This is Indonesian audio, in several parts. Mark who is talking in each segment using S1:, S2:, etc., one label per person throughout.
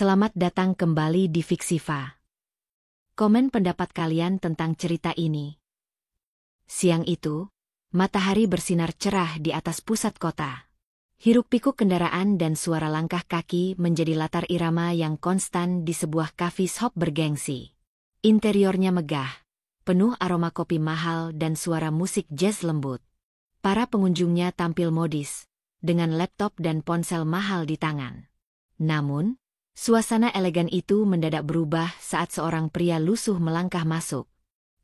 S1: Selamat datang kembali di Fiksiva. Komen pendapat kalian tentang cerita ini. Siang itu, matahari bersinar cerah di atas pusat kota. Hiruk-pikuk kendaraan dan suara langkah kaki menjadi latar irama yang konstan di sebuah coffee shop bergengsi. Interiornya megah, penuh aroma kopi mahal dan suara musik jazz lembut. Para pengunjungnya tampil modis, dengan laptop dan ponsel mahal di tangan. Namun, suasana elegan itu mendadak berubah saat seorang pria lusuh melangkah masuk.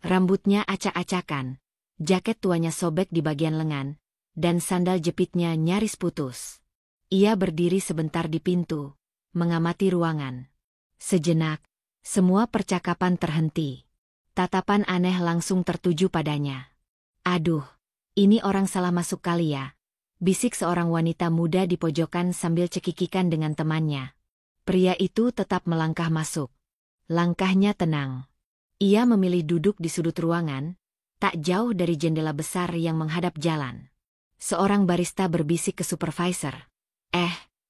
S1: Rambutnya acak-acakan, jaket tuanya sobek di bagian lengan, dan sandal jepitnya nyaris putus. Ia berdiri sebentar di pintu, mengamati ruangan. Sejenak, semua percakapan terhenti. Tatapan aneh langsung tertuju padanya. "Aduh, ini orang salah masuk kali ya," bisik seorang wanita muda di pojokan sambil cekikikan dengan temannya. Pria itu tetap melangkah masuk. Langkahnya tenang. Ia memilih duduk di sudut ruangan, tak jauh dari jendela besar yang menghadap jalan. Seorang barista berbisik ke supervisor.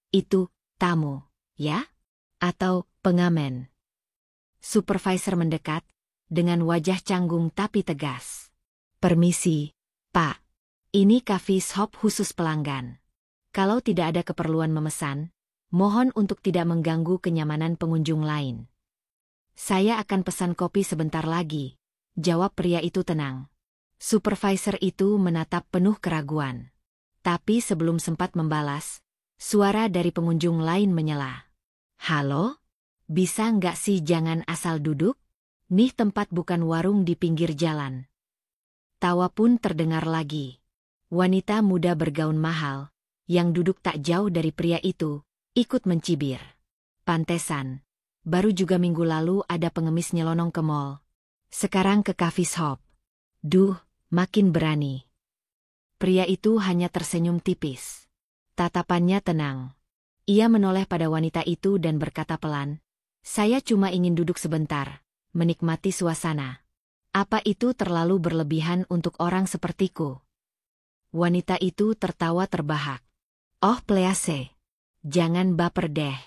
S1: Itu, tamu, ya? Atau pengamen?" Supervisor mendekat, dengan wajah canggung tapi tegas. "Permisi, Pak. Ini coffee shop khusus pelanggan. Kalau tidak ada keperluan memesan, mohon untuk tidak mengganggu kenyamanan pengunjung lain." "Saya akan pesan kopi sebentar lagi," jawab pria itu tenang. Supervisor itu menatap penuh keraguan. Tapi sebelum sempat membalas, suara dari pengunjung lain menyela. "Halo? Bisa nggak sih jangan asal duduk? Nih tempat bukan warung di pinggir jalan." Tawa pun terdengar lagi. Wanita muda bergaun mahal, yang duduk tak jauh dari pria itu, ikut mencibir. "Pantesan, baru juga minggu lalu ada pengemis nyelonong ke mall. Sekarang ke coffee shop. Duh, makin berani." Pria itu hanya tersenyum tipis. Tatapannya tenang. Ia menoleh pada wanita itu dan berkata pelan, "Saya cuma ingin duduk sebentar, menikmati suasana. Apa itu terlalu berlebihan untuk orang sepertiku?" Wanita itu tertawa terbahak. "Oh please. Jangan baper deh.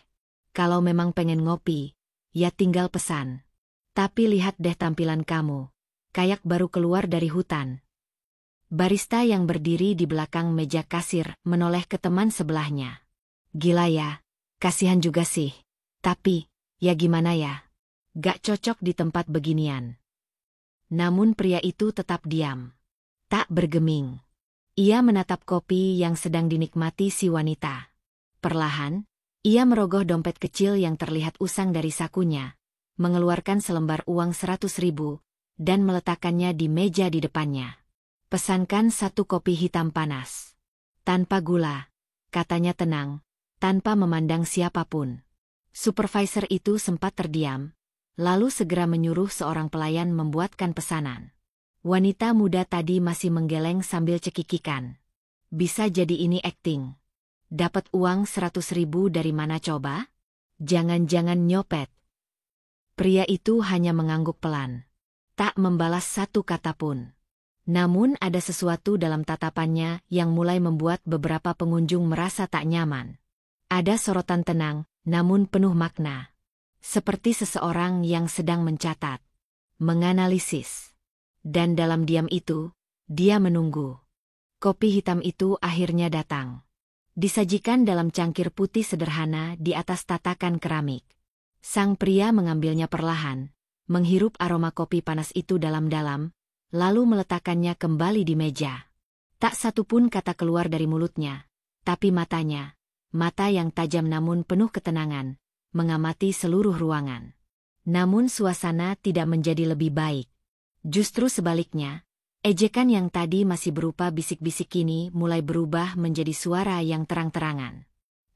S1: Kalau memang pengen ngopi, ya tinggal pesan. Tapi lihat deh tampilan kamu, kayak baru keluar dari hutan." Barista yang berdiri di belakang meja kasir menoleh ke teman sebelahnya. "Gila ya, kasihan juga sih. Tapi, ya gimana ya? Gak cocok di tempat beginian." Namun pria itu tetap diam. Tak bergeming. Ia menatap kopi yang sedang dinikmati si wanita. Perlahan, ia merogoh dompet kecil yang terlihat usang dari sakunya, mengeluarkan selembar uang 100.000, dan meletakkannya di meja di depannya. "Pesankan 1 kopi hitam panas. Tanpa gula," katanya tenang, tanpa memandang siapapun. Supervisor itu sempat terdiam, lalu segera menyuruh seorang pelayan membuatkan pesanan. Wanita muda tadi masih menggeleng sambil cekikikan. Bisa jadi ini akting. Dapat uang 100.000 dari mana coba? Jangan-jangan nyopet. Pria itu hanya mengangguk pelan. Tak membalas satu kata pun. Namun ada sesuatu dalam tatapannya yang mulai membuat beberapa pengunjung merasa tak nyaman. Ada sorotan tenang, namun penuh makna. Seperti seseorang yang sedang mencatat, menganalisis. Dan dalam diam itu, dia menunggu. Kopi hitam itu akhirnya datang. Disajikan dalam cangkir putih sederhana di atas tatakan keramik. Sang pria mengambilnya perlahan, menghirup aroma kopi panas itu dalam-dalam, lalu meletakkannya kembali di meja. Tak satu pun kata keluar dari mulutnya, tapi matanya, mata yang tajam namun penuh ketenangan, mengamati seluruh ruangan. Namun suasana tidak menjadi lebih baik. Justru sebaliknya, ejekan yang tadi masih berupa bisik-bisik kini mulai berubah menjadi suara yang terang-terangan.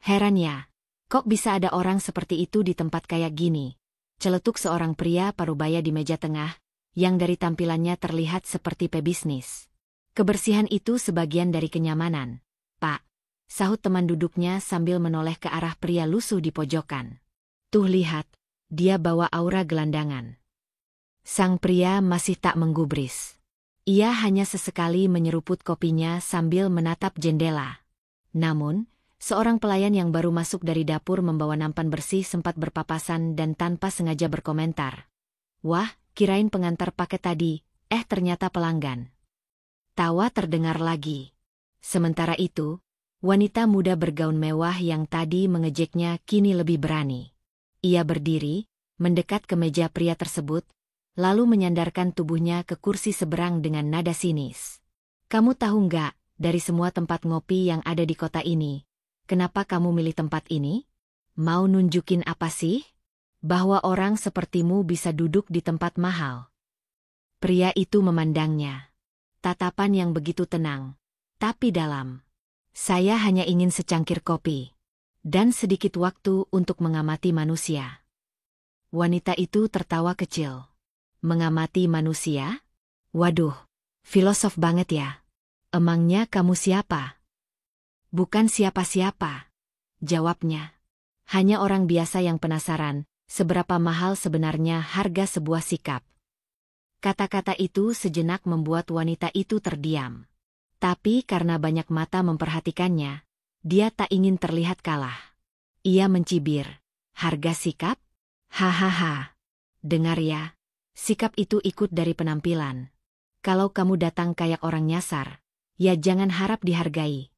S1: "Heran ya, kok bisa ada orang seperti itu di tempat kayak gini?" celetuk seorang pria parubaya di meja tengah, yang dari tampilannya terlihat seperti pebisnis. "Kebersihan itu sebagian dari kenyamanan, Pak," sahut teman duduknya sambil menoleh ke arah pria lusuh di pojokan. "Tuh lihat, dia bawa aura gelandangan." Sang pria masih tak menggubris. Ia hanya sesekali menyeruput kopinya sambil menatap jendela. Namun, Seorang pelayan yang baru masuk dari dapur membawa nampan bersih sempat berpapasan dan tanpa sengaja berkomentar. "Wah, kirain pengantar paket tadi, ternyata pelanggan." Tawa terdengar lagi. Sementara itu, wanita muda bergaun mewah yang tadi mengejeknya kini lebih berani. Ia berdiri, mendekat ke meja pria tersebut, lalu menyandarkan tubuhnya ke kursi seberang dengan nada sinis. "Kamu tahu nggak, dari semua tempat ngopi yang ada di kota ini, kenapa kamu milih tempat ini? Mau nunjukin apa sih? Bahwa orang sepertimu bisa duduk di tempat mahal." Pria itu memandangnya. Tatapan yang begitu tenang, tapi dalam. "Saya hanya ingin secangkir kopi. Dan sedikit waktu untuk mengamati manusia." Wanita itu tertawa kecil. "Mengamati manusia? Waduh, filosof banget ya. Emangnya kamu siapa?" "Bukan siapa-siapa," jawabnya. "Hanya orang biasa yang penasaran, seberapa mahal sebenarnya harga sebuah sikap." Kata-kata itu sejenak membuat wanita itu terdiam. Tapi karena banyak mata memperhatikannya, dia tak ingin terlihat kalah. Ia mencibir. "Harga sikap? Hahaha. Dengar ya, sikap itu ikut dari penampilan. Kalau kamu datang kayak orang nyasar, ya jangan harap dihargai."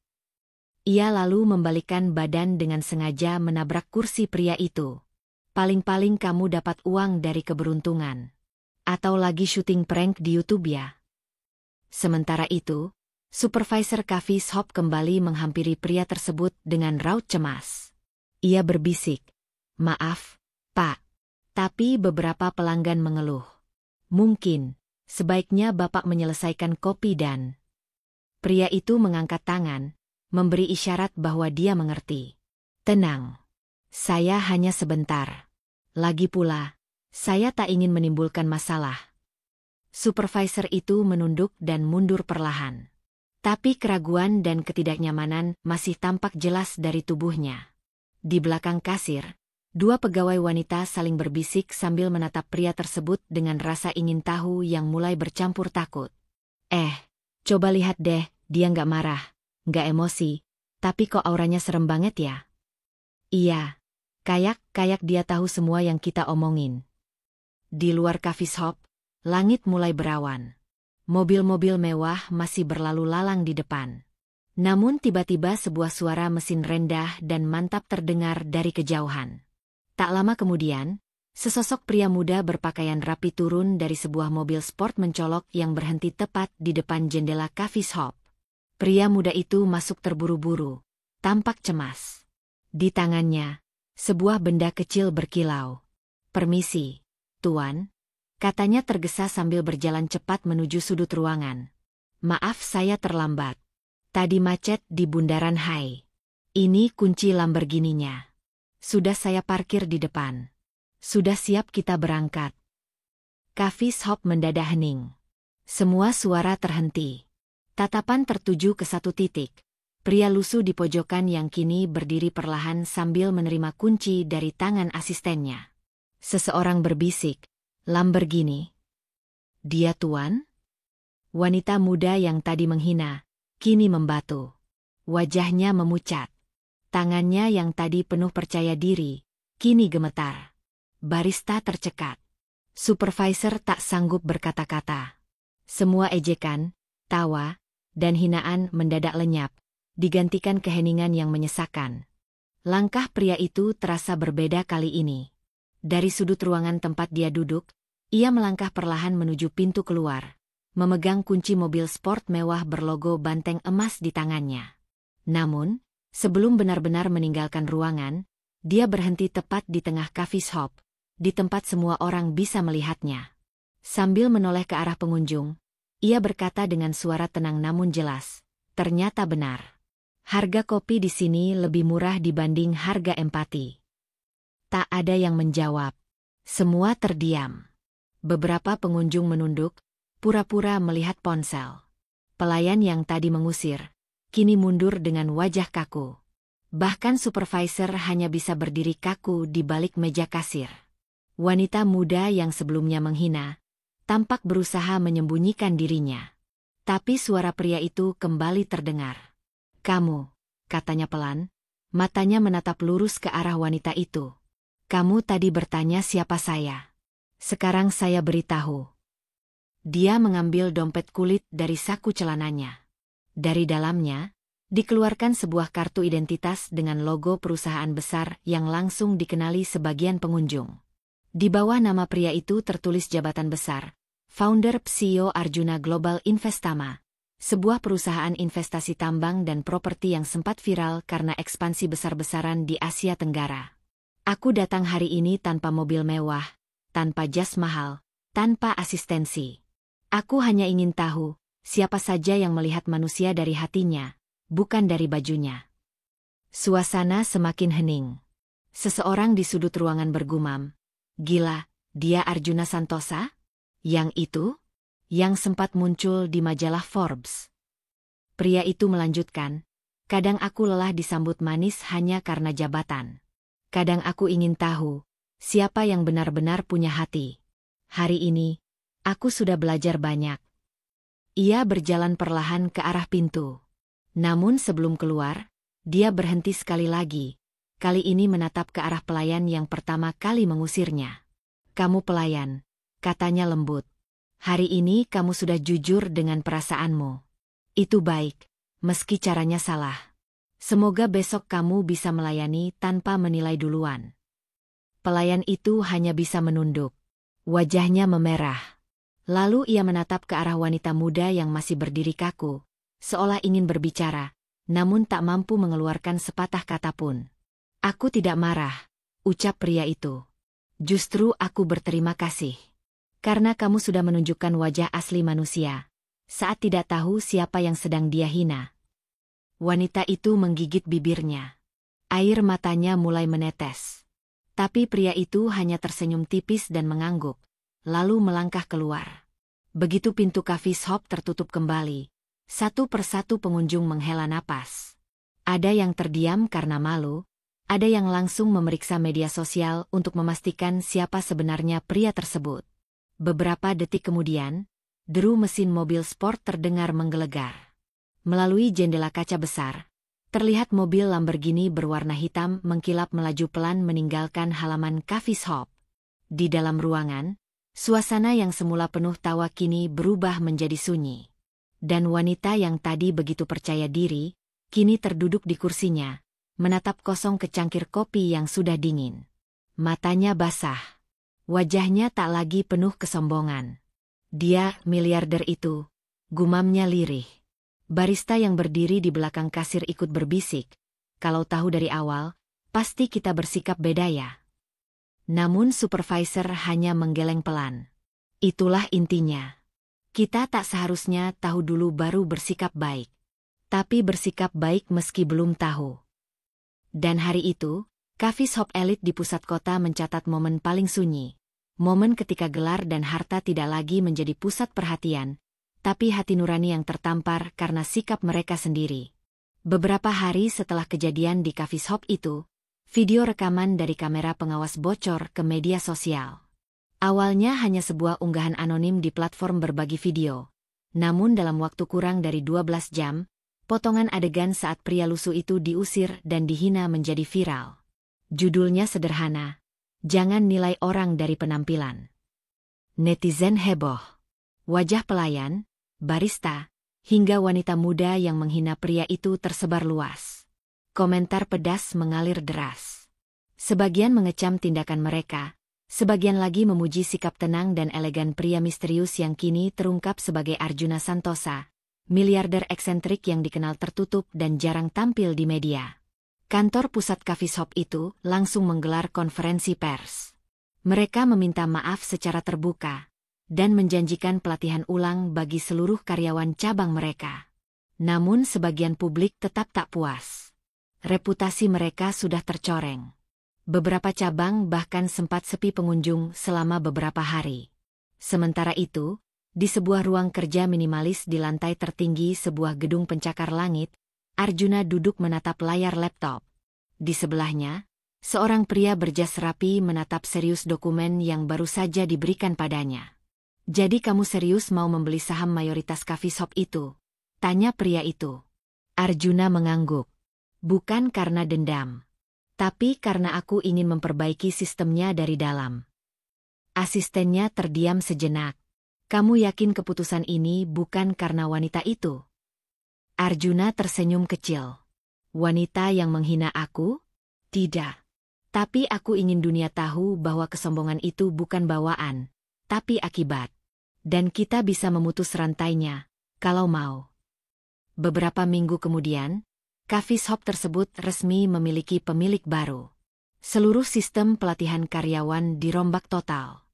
S1: Ia lalu membalikkan badan dengan sengaja menabrak kursi pria itu. "Paling-paling kamu dapat uang dari keberuntungan. Atau lagi syuting prank di YouTube ya." Sementara itu, supervisor coffee shop kembali menghampiri pria tersebut dengan raut cemas. Ia berbisik, "Maaf, Pak. Tapi beberapa pelanggan mengeluh. Mungkin, sebaiknya Bapak menyelesaikan kopi dan..." Pria itu mengangkat tangan, memberi isyarat bahwa dia mengerti. "Tenang. Saya hanya sebentar. Lagi pula, saya tak ingin menimbulkan masalah." Supervisor itu menunduk dan mundur perlahan. Tapi keraguan dan ketidaknyamanan masih tampak jelas dari tubuhnya. Di belakang kasir, dua pegawai wanita saling berbisik sambil menatap pria tersebut dengan rasa ingin tahu yang mulai bercampur takut. Coba lihat deh, dia nggak marah, nggak emosi, tapi kok auranya serem banget ya?" "Iya, kayak dia tahu semua yang kita omongin." Di luar coffee shop, langit mulai berawan. Mobil-mobil mewah masih berlalu lalang di depan. Namun tiba-tiba sebuah suara mesin rendah dan mantap terdengar dari kejauhan. Tak lama kemudian, sesosok pria muda berpakaian rapi turun dari sebuah mobil sport mencolok yang berhenti tepat di depan jendela coffee shop. Pria muda itu masuk terburu-buru, tampak cemas. Di tangannya, sebuah benda kecil berkilau. "Permisi, Tuan," katanya tergesa sambil berjalan cepat menuju sudut ruangan. "Maaf saya terlambat. Tadi macet di Bundaran Hai. Ini kunci Lamborghini-nya. Sudah saya parkir di depan. Sudah siap kita berangkat." Coffee shop mendadak hening. Semua suara terhenti. Tatapan tertuju ke satu titik. Pria lusuh di pojokan yang kini berdiri perlahan sambil menerima kunci dari tangan asistennya. Seseorang berbisik, "Lamborghini? Dia Tuan?" Wanita muda yang tadi menghina, kini membatu. Wajahnya memucat. Tangannya yang tadi penuh percaya diri, kini gemetar. Barista tercekat. Supervisor tak sanggup berkata-kata. Semua ejekan, tawa, dan hinaan mendadak lenyap, digantikan keheningan yang menyesakan. Langkah pria itu terasa berbeda kali ini. Dari sudut ruangan tempat dia duduk, ia melangkah perlahan menuju pintu keluar, memegang kunci mobil sport mewah berlogo banteng emas di tangannya. Namun, sebelum benar-benar meninggalkan ruangan, dia berhenti tepat di tengah coffee shop, di tempat semua orang bisa melihatnya. Sambil menoleh ke arah pengunjung, ia berkata dengan suara tenang namun jelas, "Ternyata benar. Harga kopi di sini lebih murah dibanding harga empati." Tak ada yang menjawab. Semua terdiam. Beberapa pengunjung menunduk, pura-pura melihat ponsel. Pelayan yang tadi mengusir, kini mundur dengan wajah kaku. Bahkan supervisor hanya bisa berdiri kaku di balik meja kasir. Wanita muda yang sebelumnya menghina, tampak berusaha menyembunyikan dirinya. Tapi suara pria itu kembali terdengar. "Kamu," katanya pelan, Matanya menatap lurus ke arah wanita itu. Kamu tadi bertanya siapa saya. Sekarang saya beritahu. Dia mengambil dompet kulit dari saku celananya. Dari dalamnya, dikeluarkan sebuah kartu identitas dengan logo perusahaan besar yang langsung dikenali sebagian pengunjung. Di bawah nama pria itu tertulis jabatan besar, Founder CEO Arjuna Global Investama, sebuah perusahaan investasi tambang dan properti yang sempat viral karena ekspansi besar-besaran di Asia Tenggara. Aku datang hari ini tanpa mobil mewah, tanpa jas mahal, tanpa asistensi. Aku hanya ingin tahu, siapa saja yang melihat manusia dari hatinya, bukan dari bajunya. Suasana semakin hening. Seseorang di sudut ruangan bergumam, "Gila, dia Arjuna Santosa? Yang itu? Yang sempat muncul di majalah Forbes." Pria itu melanjutkan, "Kadang aku lelah disambut manis hanya karena jabatan. Kadang aku ingin tahu, siapa yang benar-benar punya hati. Hari ini, aku sudah belajar banyak." Ia berjalan perlahan ke arah pintu. Namun sebelum keluar, dia berhenti sekali lagi. Kali ini menatap ke arah pelayan yang pertama kali mengusirnya. "Kamu pelayan," katanya lembut. "Hari ini kamu sudah jujur dengan perasaanmu. Itu baik, meski caranya salah. Semoga besok kamu bisa melayani tanpa menilai duluan." Pelayan itu hanya bisa menunduk. Wajahnya memerah. Lalu ia menatap ke arah wanita muda yang masih berdiri kaku, seolah ingin berbicara, namun tak mampu mengeluarkan sepatah kata pun. "Aku tidak marah," ucap pria itu. "Justru aku berterima kasih. Karena kamu sudah menunjukkan wajah asli manusia, saat tidak tahu siapa yang sedang dia hina." Wanita itu menggigit bibirnya. Air matanya mulai menetes. Tapi pria itu hanya tersenyum tipis dan mengangguk, lalu melangkah keluar. Begitu pintu coffee shop tertutup kembali, satu persatu pengunjung menghela napas. Ada yang terdiam karena malu, ada yang langsung memeriksa media sosial untuk memastikan siapa sebenarnya pria tersebut. Beberapa detik kemudian, deru mesin mobil sport terdengar menggelegar. Melalui jendela kaca besar, terlihat mobil Lamborghini berwarna hitam mengkilap melaju pelan meninggalkan halaman coffee shop. Di dalam ruangan, suasana yang semula penuh tawa kini berubah menjadi sunyi. Dan wanita yang tadi begitu percaya diri, kini terduduk di kursinya, menatap kosong ke cangkir kopi yang sudah dingin. Matanya basah. Wajahnya tak lagi penuh kesombongan. "Dia, miliarder itu," gumamnya lirih. Barista yang berdiri di belakang kasir ikut berbisik, "Kalau tahu dari awal, pasti kita bersikap beda ya." Namun supervisor hanya menggeleng pelan. "Itulah intinya. Kita tak seharusnya tahu dulu baru bersikap baik. Tapi bersikap baik meski belum tahu." Dan hari itu, coffee shop elit di pusat kota mencatat momen paling sunyi. Momen ketika gelar dan harta tidak lagi menjadi pusat perhatian, tapi hati nurani yang tertampar karena sikap mereka sendiri. Beberapa hari setelah kejadian di coffee shop itu, video rekaman dari kamera pengawas bocor ke media sosial. Awalnya hanya sebuah unggahan anonim di platform berbagi video. Namun dalam waktu kurang dari 12 jam, potongan adegan saat pria lusuh itu diusir dan dihina menjadi viral. Judulnya sederhana, "Jangan nilai orang dari penampilan." Netizen heboh. Wajah pelayan, barista, hingga wanita muda yang menghina pria itu tersebar luas. Komentar pedas mengalir deras. Sebagian mengecam tindakan mereka, sebagian lagi memuji sikap tenang dan elegan pria misterius yang kini terungkap sebagai Arjuna Santosa, miliarder eksentrik yang dikenal tertutup dan jarang tampil di media. Kantor pusat coffee shop itu langsung menggelar konferensi pers. Mereka meminta maaf secara terbuka dan menjanjikan pelatihan ulang bagi seluruh karyawan cabang mereka. Namun sebagian publik tetap tak puas. Reputasi mereka sudah tercoreng. Beberapa cabang bahkan sempat sepi pengunjung selama beberapa hari. Sementara itu, di sebuah ruang kerja minimalis di lantai tertinggi sebuah gedung pencakar langit, Arjuna duduk menatap layar laptop. Di sebelahnya, seorang pria berjas rapi menatap serius dokumen yang baru saja diberikan padanya. "Jadi kamu serius mau membeli saham mayoritas coffee shop itu?" tanya pria itu. Arjuna mengangguk. Bukan karena dendam. Tapi karena aku ingin memperbaiki sistemnya dari dalam. Asistennya terdiam sejenak. Kamu yakin keputusan ini bukan karena wanita itu? Arjuna tersenyum kecil. Wanita yang menghina aku? Tidak. Tapi aku ingin dunia tahu bahwa kesombongan itu bukan bawaan, tapi akibat. Dan kita bisa memutus rantainya, kalau mau. Beberapa minggu kemudian, coffee shop tersebut resmi memiliki pemilik baru. Seluruh sistem pelatihan karyawan dirombak total.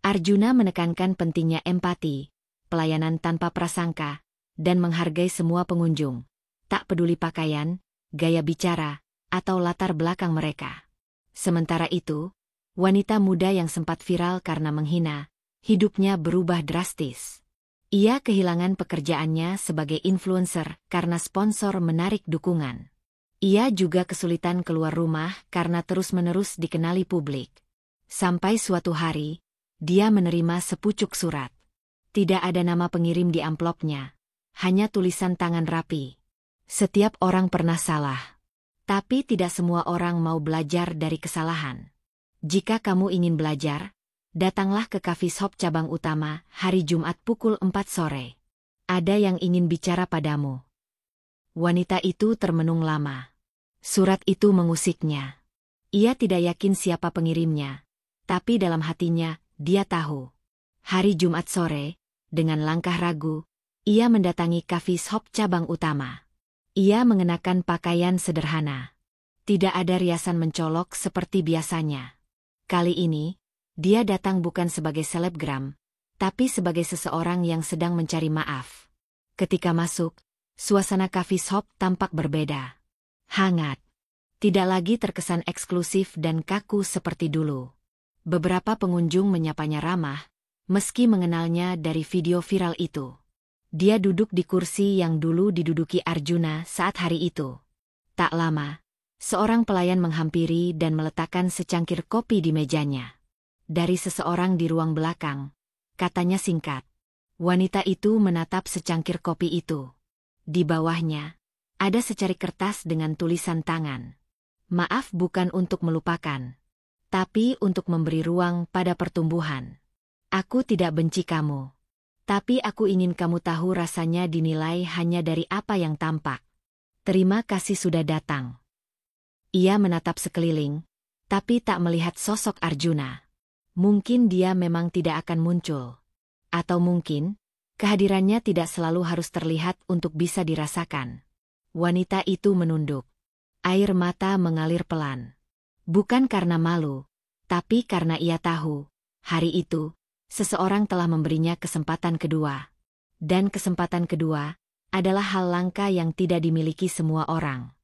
S1: Arjuna menekankan pentingnya empati, pelayanan tanpa prasangka, dan menghargai semua pengunjung. Tak peduli pakaian, gaya bicara, atau latar belakang mereka. Sementara itu, wanita muda yang sempat viral karena menghina, hidupnya berubah drastis. Ia kehilangan pekerjaannya sebagai influencer karena sponsor menarik dukungan. Ia juga kesulitan keluar rumah karena terus-menerus dikenali publik. Sampai suatu hari, dia menerima sepucuk surat. Tidak ada nama pengirim di amplopnya, hanya tulisan tangan rapi. Setiap orang pernah salah. Tapi tidak semua orang mau belajar dari kesalahan. Jika kamu ingin belajar, datanglah ke coffee shop cabang utama hari Jumat pukul 4 sore. Ada yang ingin bicara padamu. Wanita itu termenung lama. Surat itu mengusiknya. Ia tidak yakin siapa pengirimnya, tapi dalam hatinya, dia tahu. Hari Jumat sore, dengan langkah ragu, ia mendatangi coffee shop cabang utama. Ia mengenakan pakaian sederhana. Tidak ada riasan mencolok seperti biasanya. Kali ini, dia datang bukan sebagai selebgram, tapi sebagai seseorang yang sedang mencari maaf. Ketika masuk, suasana coffee shop tampak berbeda. Hangat. Tidak lagi terkesan eksklusif dan kaku seperti dulu. Beberapa pengunjung menyapanya ramah, meski mengenalnya dari video viral itu. Dia duduk di kursi yang dulu diduduki Arjuna saat hari itu. Tak lama, seorang pelayan menghampiri dan meletakkan secangkir kopi di mejanya. Dari seseorang di ruang belakang, katanya singkat. Wanita itu menatap secangkir kopi itu. Di bawahnya, ada secari kertas dengan tulisan tangan. Maaf bukan untuk melupakan, tapi untuk memberi ruang pada pertumbuhan. Aku tidak benci kamu. Tapi aku ingin kamu tahu rasanya dinilai hanya dari apa yang tampak. Terima kasih sudah datang. Ia menatap sekeliling, tapi tak melihat sosok Arjuna. Mungkin dia memang tidak akan muncul. Atau mungkin, kehadirannya tidak selalu harus terlihat untuk bisa dirasakan. Wanita itu menunduk. Air mata mengalir pelan. Bukan karena malu, tapi karena ia tahu, hari itu, seseorang telah memberinya kesempatan kedua. Dan kesempatan kedua adalah hal langka yang tidak dimiliki semua orang.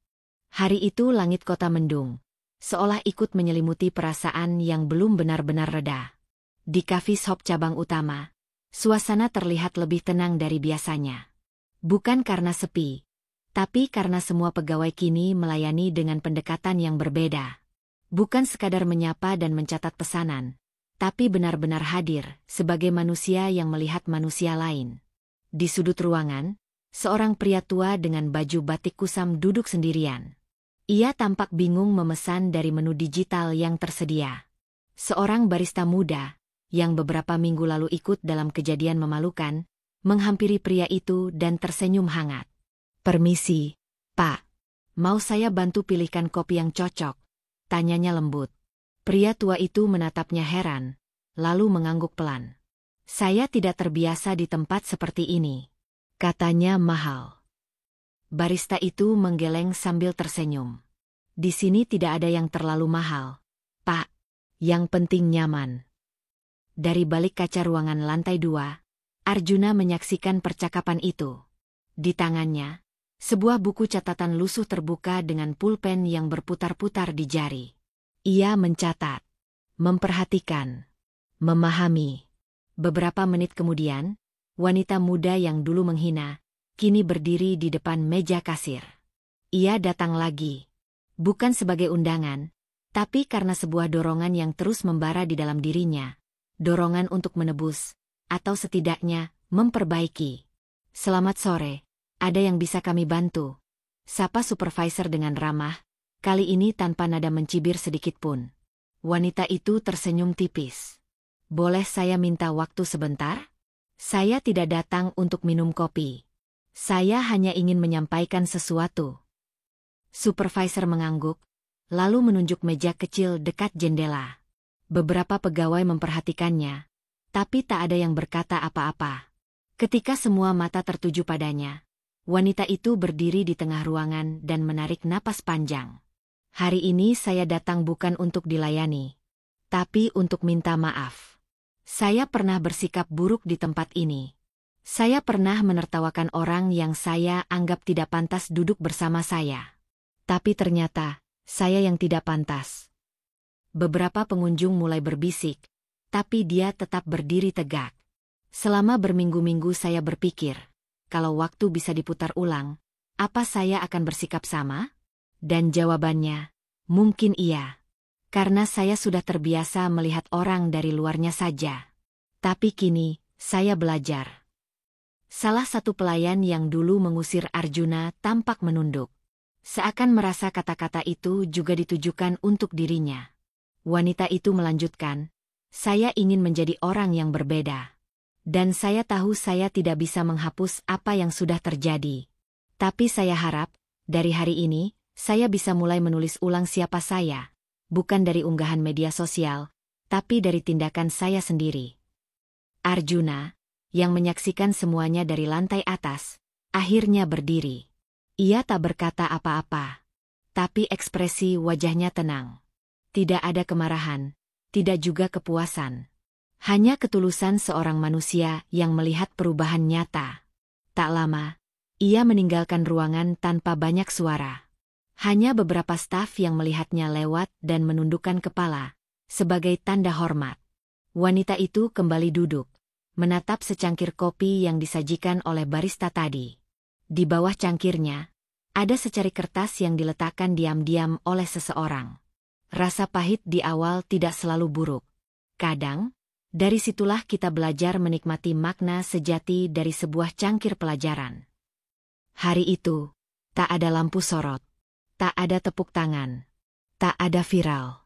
S1: Hari itu langit kota mendung, seolah ikut menyelimuti perasaan yang belum benar-benar reda. Di coffee shop cabang utama, suasana terlihat lebih tenang dari biasanya. Bukan karena sepi, tapi karena semua pegawai kini melayani dengan pendekatan yang berbeda. Bukan sekadar menyapa dan mencatat pesanan, tapi benar-benar hadir sebagai manusia yang melihat manusia lain. Di sudut ruangan, seorang pria tua dengan baju batik kusam duduk sendirian. Ia tampak bingung memesan dari menu digital yang tersedia. Seorang barista muda, yang beberapa minggu lalu ikut dalam kejadian memalukan, menghampiri pria itu dan tersenyum hangat. Permisi, Pak. Mau saya bantu pilihkan kopi yang cocok? Tanyanya lembut. Pria tua itu menatapnya heran, lalu mengangguk pelan. Saya tidak terbiasa di tempat seperti ini. Katanya mahal. Barista itu menggeleng sambil tersenyum. Di sini tidak ada yang terlalu mahal, Pak. Yang penting nyaman. Dari balik kaca ruangan lantai 2, Arjuna menyaksikan percakapan itu. Di tangannya, sebuah buku catatan lusuh terbuka dengan pulpen yang berputar-putar di jari. Ia mencatat, memperhatikan, memahami. Beberapa menit kemudian, wanita muda yang dulu menghina, kini berdiri di depan meja kasir. Ia datang lagi. Bukan sebagai undangan, tapi karena sebuah dorongan yang terus membara di dalam dirinya. Dorongan untuk menebus, atau setidaknya, memperbaiki. Selamat sore, ada yang bisa kami bantu? Sapa supervisor dengan ramah, kali ini tanpa nada mencibir sedikit pun. Wanita itu tersenyum tipis. Boleh saya minta waktu sebentar? Saya tidak datang untuk minum kopi. Saya hanya ingin menyampaikan sesuatu. Supervisor mengangguk, lalu menunjuk meja kecil dekat jendela. Beberapa pegawai memperhatikannya, tapi tak ada yang berkata apa-apa. Ketika semua mata tertuju padanya, wanita itu berdiri di tengah ruangan dan menarik napas panjang. Hari ini saya datang bukan untuk dilayani, tapi untuk minta maaf. Saya pernah bersikap buruk di tempat ini. Saya pernah menertawakan orang yang saya anggap tidak pantas duduk bersama saya. Tapi ternyata, saya yang tidak pantas. Beberapa pengunjung mulai berbisik, tapi dia tetap berdiri tegak. Selama berminggu-minggu saya berpikir, kalau waktu bisa diputar ulang, apa saya akan bersikap sama? Dan jawabannya, mungkin iya. Karena saya sudah terbiasa melihat orang dari luarnya saja. Tapi kini, saya belajar. Salah satu pelayan yang dulu mengusir Arjuna tampak menunduk. Seakan merasa kata-kata itu juga ditujukan untuk dirinya. Wanita itu melanjutkan, saya ingin menjadi orang yang berbeda. Dan saya tahu saya tidak bisa menghapus apa yang sudah terjadi. Tapi saya harap, dari hari ini, saya bisa mulai menulis ulang siapa saya. Bukan dari unggahan media sosial, tapi dari tindakan saya sendiri. Arjuna, yang menyaksikan semuanya dari lantai atas, akhirnya berdiri. Ia tak berkata apa-apa, tapi ekspresi wajahnya tenang. Tidak ada kemarahan, tidak juga kepuasan. Hanya ketulusan seorang manusia yang melihat perubahan nyata. Tak lama, ia meninggalkan ruangan tanpa banyak suara. Hanya beberapa staf yang melihatnya lewat dan menundukkan kepala, sebagai tanda hormat. Wanita itu kembali duduk, menatap secangkir kopi yang disajikan oleh barista tadi. Di bawah cangkirnya, ada secari kertas yang diletakkan diam-diam oleh seseorang. Rasa pahit di awal tidak selalu buruk. Kadang, dari situlah kita belajar menikmati makna sejati dari sebuah cangkir pelajaran. Hari itu, tak ada lampu sorot, tak ada tepuk tangan, tak ada viral.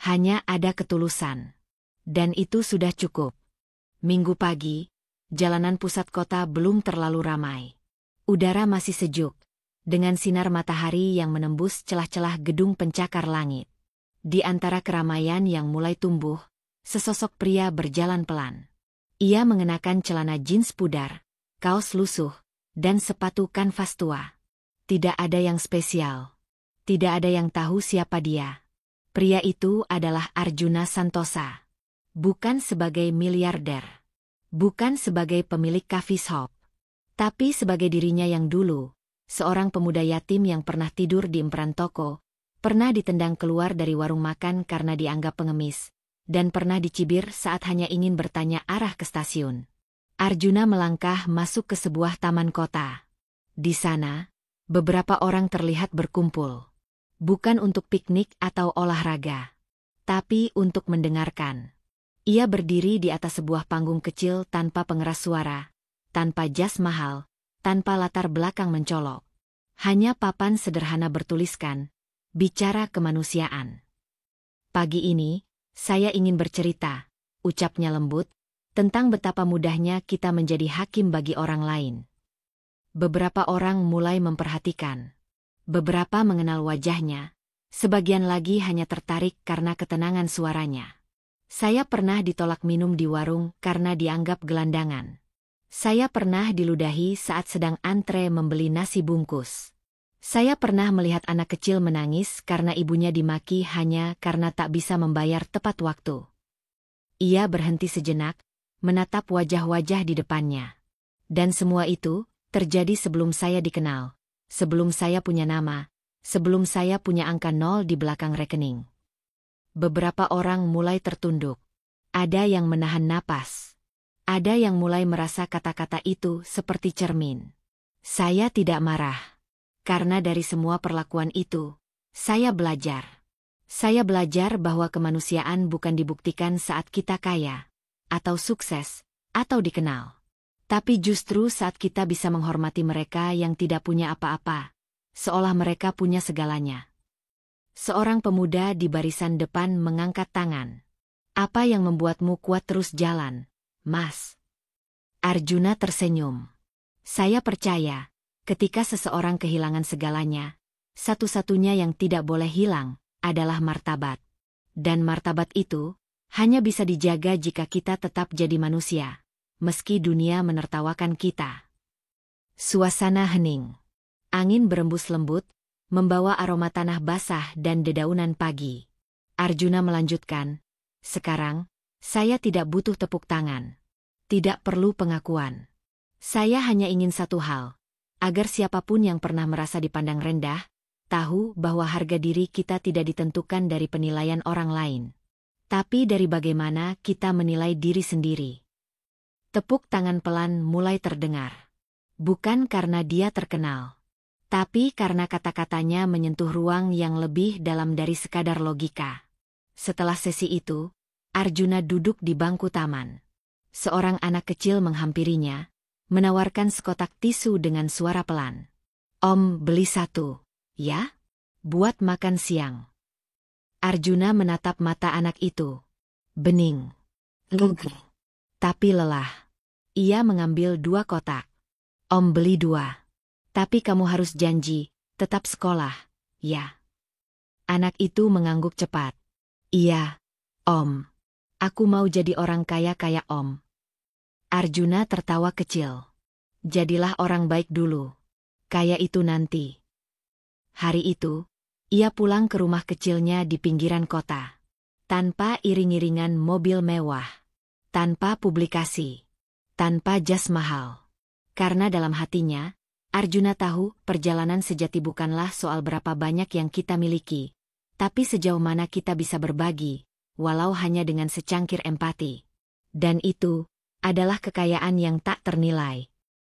S1: Hanya ada ketulusan. Dan itu sudah cukup. Minggu pagi, jalanan pusat kota belum terlalu ramai. Udara masih sejuk, dengan sinar matahari yang menembus celah-celah gedung pencakar langit. Di antara keramaian yang mulai tumbuh, sesosok pria berjalan pelan. Ia mengenakan celana jeans pudar, kaos lusuh, dan sepatu kanvas tua. Tidak ada yang spesial. Tidak ada yang tahu siapa dia. Pria itu adalah Arjuna Santosa. Bukan sebagai miliarder. Bukan sebagai pemilik coffee shop. Tapi sebagai dirinya yang dulu, seorang pemuda yatim yang pernah tidur di emperan toko, pernah ditendang keluar dari warung makan karena dianggap pengemis, dan pernah dicibir saat hanya ingin bertanya arah ke stasiun. Arjuna melangkah masuk ke sebuah taman kota. Di sana, beberapa orang terlihat berkumpul. Bukan untuk piknik atau olahraga, tapi untuk mendengarkan. Ia berdiri di atas sebuah panggung kecil tanpa pengeras suara, tanpa jas mahal, tanpa latar belakang mencolok. Hanya papan sederhana bertuliskan, bicara kemanusiaan. Pagi ini, saya ingin bercerita, ucapnya lembut, tentang betapa mudahnya kita menjadi hakim bagi orang lain. Beberapa orang mulai memperhatikan. Beberapa mengenal wajahnya, sebagian lagi hanya tertarik karena ketenangan suaranya. Saya pernah ditolak minum di warung karena dianggap gelandangan. Saya pernah diludahi saat sedang antre membeli nasi bungkus. Saya pernah melihat anak kecil menangis karena ibunya dimaki hanya karena tak bisa membayar tepat waktu. Ia berhenti sejenak, menatap wajah-wajah di depannya. Dan semua itu terjadi sebelum saya dikenal, sebelum saya punya nama, sebelum saya punya angka 0 di belakang rekening. Beberapa orang mulai tertunduk. Ada yang menahan napas. Ada yang mulai merasa kata-kata itu seperti cermin. Saya tidak marah. Karena dari semua perlakuan itu, saya belajar. Saya belajar bahwa kemanusiaan bukan dibuktikan saat kita kaya, atau sukses, atau dikenal. Tapi justru saat kita bisa menghormati mereka yang tidak punya apa-apa, seolah mereka punya segalanya. Seorang pemuda di barisan depan mengangkat tangan. Apa yang membuatmu kuat terus jalan, Mas? Arjuna tersenyum. Saya percaya, ketika seseorang kehilangan segalanya, satu-satunya yang tidak boleh hilang adalah martabat. Dan martabat itu hanya bisa dijaga jika kita tetap jadi manusia, meski dunia menertawakan kita. Suasana hening. Angin berembus lembut, membawa aroma tanah basah dan dedaunan pagi. Arjuna melanjutkan, sekarang, saya tidak butuh tepuk tangan. Tidak perlu pengakuan. Saya hanya ingin satu hal, agar siapapun yang pernah merasa dipandang rendah, tahu bahwa harga diri kita tidak ditentukan dari penilaian orang lain, tapi dari bagaimana kita menilai diri sendiri. Tepuk tangan pelan mulai terdengar. Bukan karena dia terkenal, tapi karena kata-katanya menyentuh ruang yang lebih dalam dari sekadar logika. Setelah sesi itu, Arjuna duduk di bangku taman. Seorang anak kecil menghampirinya, menawarkan sekotak tisu dengan suara pelan. Om, beli satu, ya? Buat makan siang. Arjuna menatap mata anak itu. Bening. Tapi lelah. Ia mengambil 2 kotak. Om, beli 2. Tapi kamu harus janji, tetap sekolah, ya? Anak itu mengangguk cepat. Iya, Om. Aku mau jadi orang kaya kayak Om. Arjuna tertawa kecil. Jadilah orang baik dulu. Kaya itu nanti. Hari itu, ia pulang ke rumah kecilnya di pinggiran kota. Tanpa iring-iringan mobil mewah. Tanpa publikasi. Tanpa jas mahal. Karena dalam hatinya, Arjuna tahu perjalanan sejati bukanlah soal berapa banyak yang kita miliki, tapi sejauh mana kita bisa berbagi, walau hanya dengan secangkir empati. Dan itu adalah kekayaan yang tak ternilai.